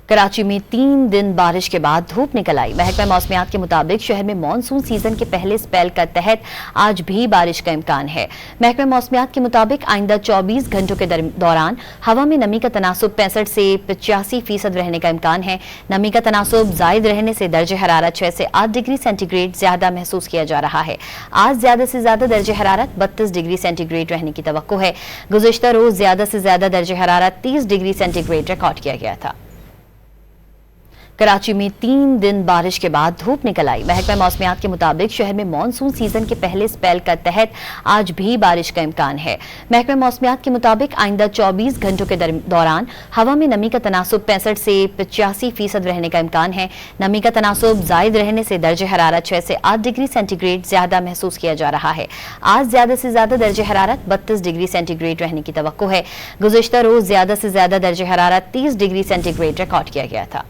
कराची में 3 दिन बारिश के बाद धूप निकल आई। महकमा मौसमियात के मुताबिक शहर में मानसून सीजन के पहले स्पेल का तहत आज भी बारिश का इम्कान है। महकमा मौसमियात के मुताबिक आइंदा 24 घंटों के दौरान हवा में नमी का तनासुब 65 से 85% रहने का इम्कान है। नमी का तनासुब जायद रहने से दर्जे हरारत 6 से 8 डिग्री सेंटीग्रेड ज्यादा महसूस किया जा रहा है। आज ज्यादा से ज्यादा दर्जे हरारत 32 डिग्री सेंटीग्रेड रहने की तवक्को है। गुज़िश्ता रोज ज्यादा से ज्यादा दर्जे हरारत 30 डिग्री सेंटीग्रेड रिकॉर्ड किया गया था। कराची में 3 दिन बारिश के बाद धूप निकल आई। महकमा मौसमियात के मुताबिक शहर में मानसून सीजन के पहले स्पेल का तहत आज भी बारिश का इम्कान है। महकमा मौसमियात के मुताबिक आइंदा 24 घंटों के दौरान हवा में नमी का तनासुब 65 से 85% रहने का इम्कान है। नमी का तनासुब जायद रहने से दर्जे हरारत 6 से 8 डिग्री सेंटीग्रेड ज्यादा महसूस किया जा रहा है। आज ज्यादा से ज्यादा दर्जे हरारत 32 डिग्री सेंटीग्रेड रहने की तवक्को है। गुज़िश्ता रोज ज्यादा से ज्यादा दर्जे हरारत 30 डिग्री सेंटीग्रेड रिकॉर्ड किया गया था।